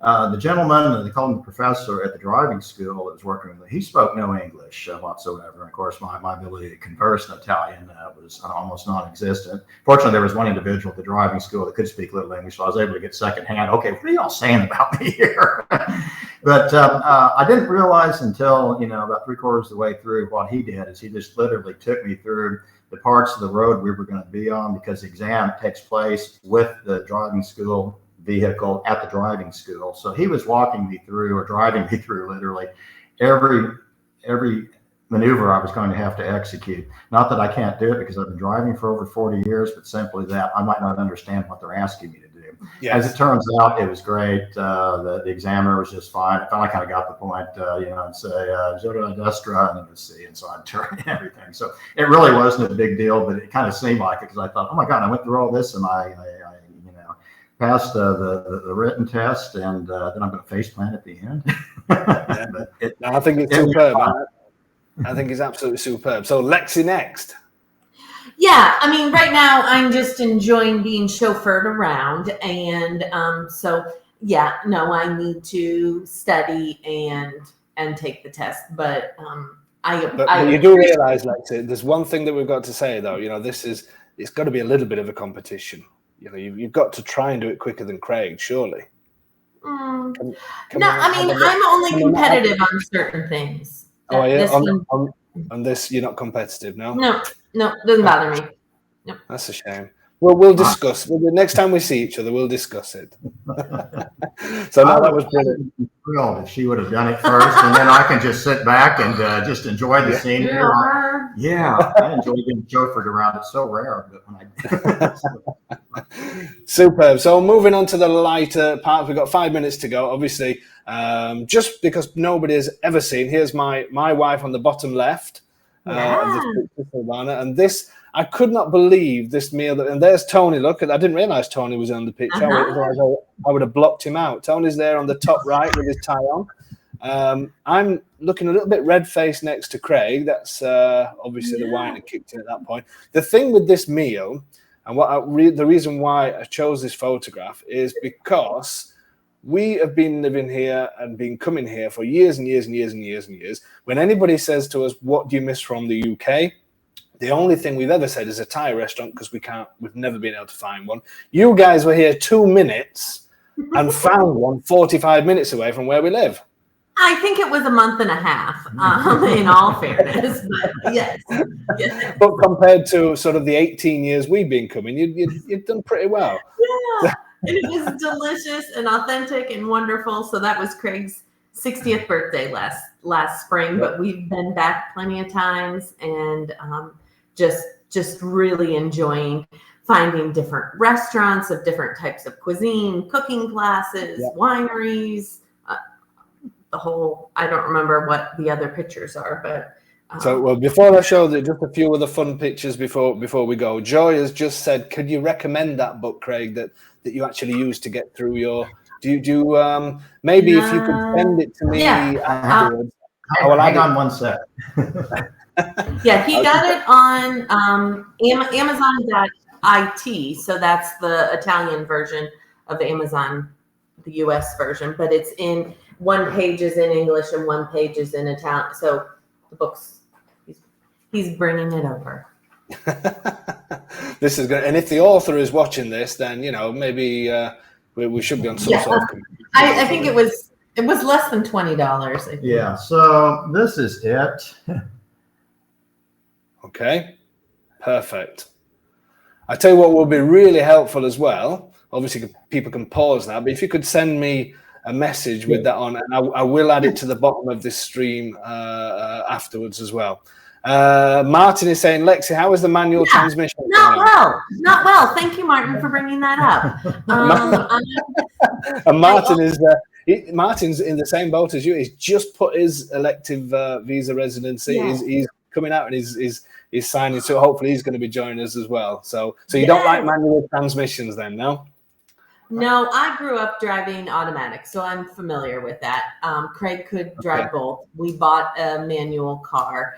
The gentleman, they called him the professor at the driving school that was working with me, he spoke no English whatsoever. And of course, my ability to converse in Italian was almost non-existent. Fortunately, there was one individual at the driving school that could speak a little English, so I was able to get secondhand, okay, what are y'all saying about me here? But I didn't realize until, about 3/4 of the way through, what he did is he just literally took me through the parts of the road we were going to be on, because the exam takes place with the driving school vehicle at the driving school. So he was walking me through, or driving me through, literally every maneuver I was going to have to execute. Not that I can't do it, because I've been driving for over 40 years, but simply that I might not understand what they're asking me to do. Yes. As it turns out, it was great. The examiner was just fine. I finally kind of got the point, and say, Giro destra, and it was C, and so I'd turn and everything. So it really wasn't a big deal, but it kind of seemed like it, because I thought, oh my God, I went through all this, and I passed the written test, and then I'm going to face plant at the end. I think it's superb. I think it's absolutely superb. So Lexy next. Yeah, I mean, right now I'm just enjoying being chauffeured around, and I need to study and take the test, but you do realize, Lexy, there's one thing that we've got to say though. It's got to be a little bit of a competition. You've got to try and do it quicker than Craig, surely. I'm only competitive on certain things. Oh, yeah. On this, you're not competitive, no? No, doesn't bother me. No. That's a shame. Well, we'll discuss. The next time we see each other, we'll discuss it. So now that was brilliant. Thrilled if she would have done it first, and then I can just sit back and just enjoy the scene. Yeah, I enjoy being chauffeured around. It's so rare, but when I Superb. So moving on to the lighter part, we've got 5 minutes to go. Obviously, just because nobody has ever seen, here's my wife on the bottom left. And this, I could not believe this meal. And there's Tony. Look, I didn't realize Tony was on the picture. Otherwise, I would have blocked him out. Tony's there on the top right with his tie on. I'm looking a little bit red-faced next to Craig. That's obviously the wine had kicked in at that point. The thing with this meal, and the reason why I chose this photograph is because we have been living here and been coming here for years and years and years and years and years. When anybody says to us, what do you miss from the UK? The only thing we've ever said is a Thai restaurant, because we've never been able to find one. You guys were here 2 minutes and found one 45 minutes away from where we live. I think it was a month and a half, in all fairness, but yes. But compared to sort of the 18 years we've been coming, you've done pretty well. Yeah. And it was delicious and authentic and wonderful. So that was Craig's 60th birthday last spring, but we've been back plenty of times, and just really enjoying finding different restaurants of different types of cuisine, cooking classes, wineries, the whole. I don't remember what the other pictures are, but. Before I show just a few of the fun pictures before we go, Joy has just said, could you recommend that book, Craig, that you actually use to get through your? Do you maybe if you could send it to me afterwards? Hang on one sec. Yeah, he got it on Amazon.it, so that's the Italian version of Amazon, the US version, but it's in one page is in English and one page is in Italian. So the book's he's bringing it over. This is good. And if the author is watching this, then maybe we should be on some sort of. I think it was less than $20. Yeah. So this is it. Okay. Perfect. I tell you what will be really helpful as well. Obviously, people can pause that, but if you could send me a message with that on, and I will add it to the bottom of this stream afterwards as well. Martin is saying, Lexy, how is the manual transmission? Not well. Thank you, Martin, for bringing that up. And Martin Martin's in the same boat as you. He's just put his elective visa residency. Yeah. He's coming out and he's signing. So hopefully he's going to be joining us as well. So you don't like manual transmissions then, no? No, I grew up driving automatic, so I'm familiar with that. Craig could drive both. We bought a manual car,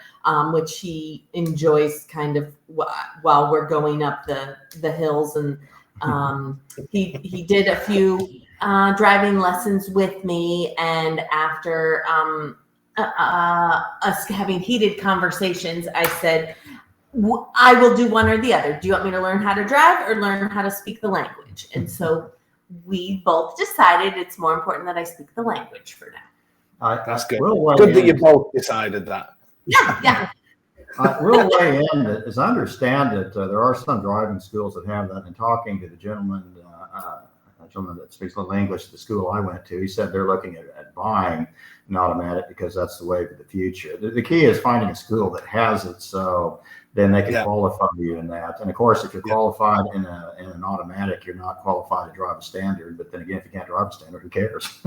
which he enjoys kind of while we're going up the hills, and he did a few driving lessons with me, and after us having heated conversations, I said, I will do one or the other. Do you want me to learn how to drive or learn how to speak the language? And so we both decided it's more important that I speak the language for now. That's good. Good that you both decided that. Yeah. Real way in, as I understand it, there are some driving schools that have that. And talking to the gentleman, a gentleman that speaks a little English at the school I went to, he said they're looking at buying an automatic because that's the wave of the future. The key is finding a school that has it, so then they can qualify you in that. And of course, if you're qualified in an automatic, you're not qualified to drive a standard. But then again, if you can't drive a standard, who cares?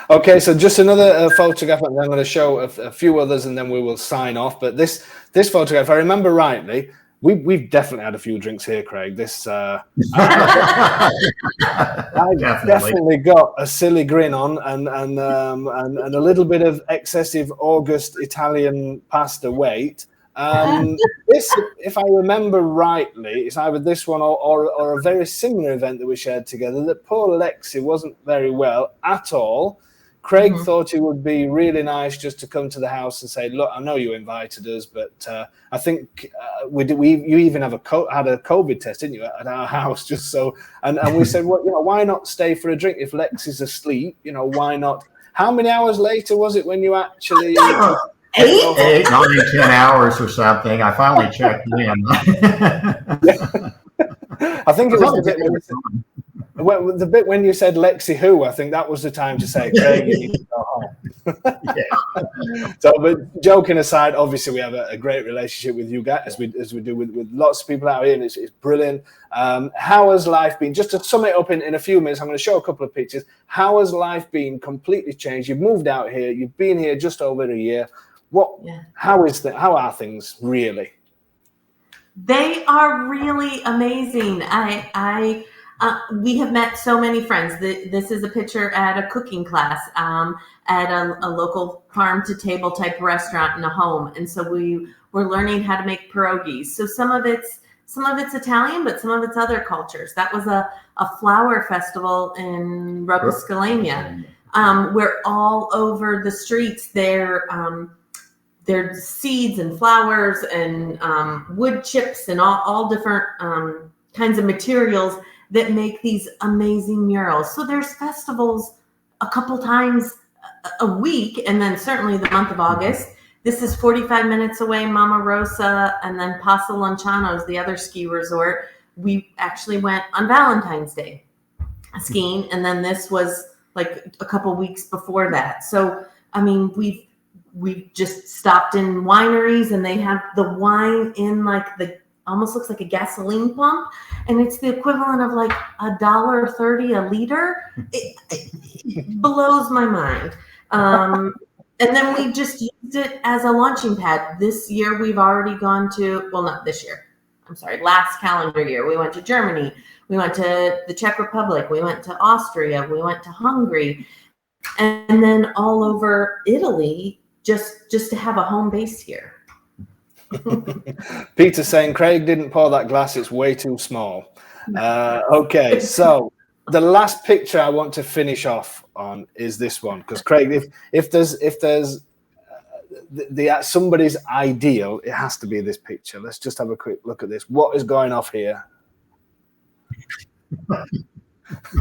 Okay, so just another photograph, and I'm going to show a few others, and then we will sign off. But this photograph, if I remember rightly, we've definitely had a few drinks here, Craig. This I definitely got a silly grin on, and a little bit of excessive August Italian pasta weight. This, if I remember rightly, it's either this one or a very similar event that we shared together. That poor Lexy wasn't very well at all. Craig thought it would be really nice just to come to the house and say, "Look, I know you invited us, but I think you even had a COVID test, didn't you, at our house?" Just so, and we said, "Well, why not stay for a drink if Lexy's asleep? Why not?" How many hours later was it when you actually? 8, 9, 10 hours or something. I finally checked in. I think it was the bit when you said Lexy who. I think that was the time to say, Craig, you need to go home. So, but joking aside, obviously we have a great relationship with you guys, as we do with lots of people out here, and it's brilliant. How has life been? Just to sum it up in a few minutes, I'm going to show a couple of pictures. How has life been completely changed? You've moved out here. You've been here just over a year. How are things really? They are really amazing. We have met so many friends. This is a picture at a cooking class at a local farm to table type restaurant in a home, and so we're learning how to make pierogies. So some of it's Italian, but some of it's other cultures. That was a flower festival in Scalania, where all over the streets there's seeds and flowers and wood chips and all different kinds of materials that make these amazing murals. So there's festivals a couple times a week, and then certainly the month of August. This is 45 minutes away, Mama Rosa, and then Passo Lanciano is the other ski resort. We actually went on Valentine's Day skiing, and then this was like a couple weeks before that. So, I mean, we've just stopped in wineries, and they have the wine in almost looks like a gasoline pump, and it's the equivalent of like $1.30 a liter. It blows my mind. And then we just used it as a launching pad. This year we've already gone to, well, not this year. I'm sorry, last calendar year. We went to Germany. We went to the Czech Republic. We went to Austria. We went to Hungary, and then all over Italy, just to have a home base here. Peter saying Craig didn't pour that glass, it's way too small. Okay, so the last picture I want to finish off on is this one, because Craig, if there's somebody's ideal, it has to be this picture. Let's just have a quick look at this. What is going off here?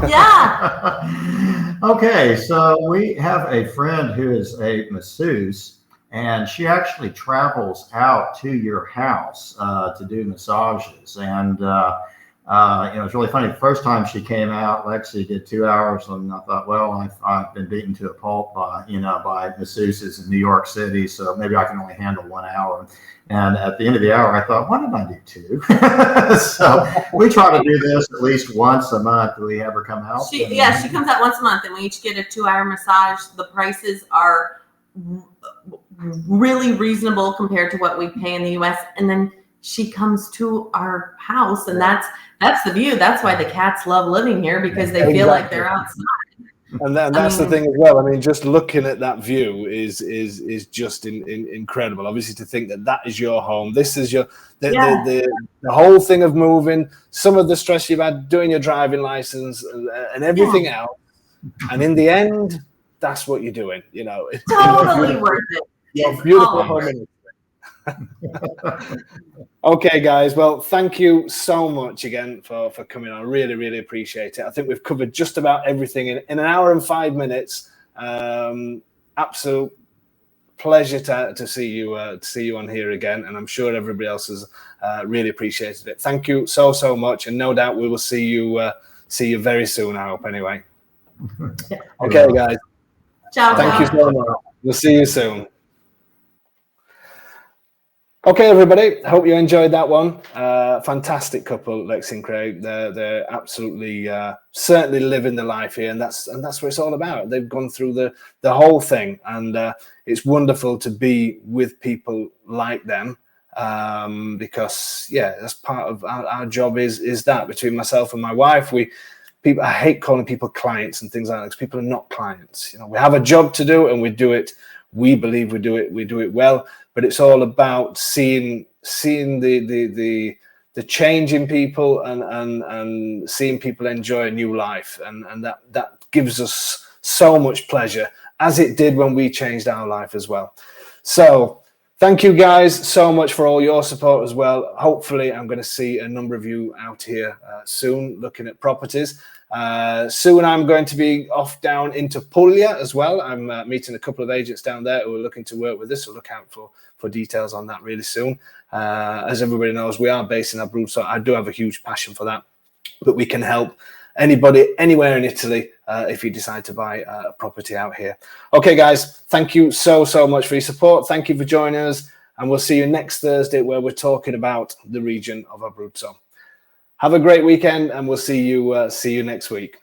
Yeah. Okay, so we have a friend who is a masseuse, and she actually travels out to your house to do massages. And it's really funny. The first time she came out, Lexy did 2 hours, and I thought, well, I've been beaten to a pulp by masseuses in New York City, so maybe I can only handle 1 hour. And at the end of the hour, I thought, why didn't I do 2? So we try to do this at least once a month. Do we have her come out? She comes out once a month, and we each get a 2-hour massage. The prices are really reasonable compared to what we pay in the US. And then she comes to our house, and that's the view. That's why the cats love living here, because they feel like they're outside. And that's the thing as well. I mean, just looking at that view is just incredible. Obviously, to think that is your home. This is the whole thing of moving. Some of the stress you've had doing your driving license and everything else, and in the end, that's what you're doing. You know, it's totally worth it. Your beautiful home. Okay, guys. Well, thank you so much again for coming on. I really, really appreciate it. I think we've covered just about everything in an hour and 5 minutes. Absolute pleasure to see you on here again, and I'm sure everybody else has really appreciated it. Thank you so much, and no doubt we will see you very soon. I hope anyway. Okay, guys. Ciao. Thank you so much. We'll see you soon. Okay, everybody. Hope you enjoyed that one. Fantastic couple, Lexy and Craig. They're absolutely certainly living the life here, and that's what it's all about. They've gone through the whole thing, and it's wonderful to be with people like them, because that's part of our job. Is that between myself and my wife, I hate calling people clients and things like that, because people are not clients. You know, we have a job to do, and we do it. We believe we do it well, but it's all about seeing the change in people and seeing people enjoy a new life, and that gives us so much pleasure, as it did when we changed our life as well. So thank you guys so much for all your support as well. Hopefully I'm going to see a number of you out here soon looking at properties. Soon I'm going to be off down into Puglia as well. I'm meeting a couple of agents down there who are looking to work with us, so look out for details on that really soon. As everybody knows, we are based in Abruzzo. I do have a huge passion for that, but we can help anybody anywhere in Italy if you decide to buy a property out here. Okay, guys, thank you so much for your support. Thank you for joining us, and we'll see you next Thursday, where we're talking about the region of Abruzzo. Have a great weekend, and we'll see you next week.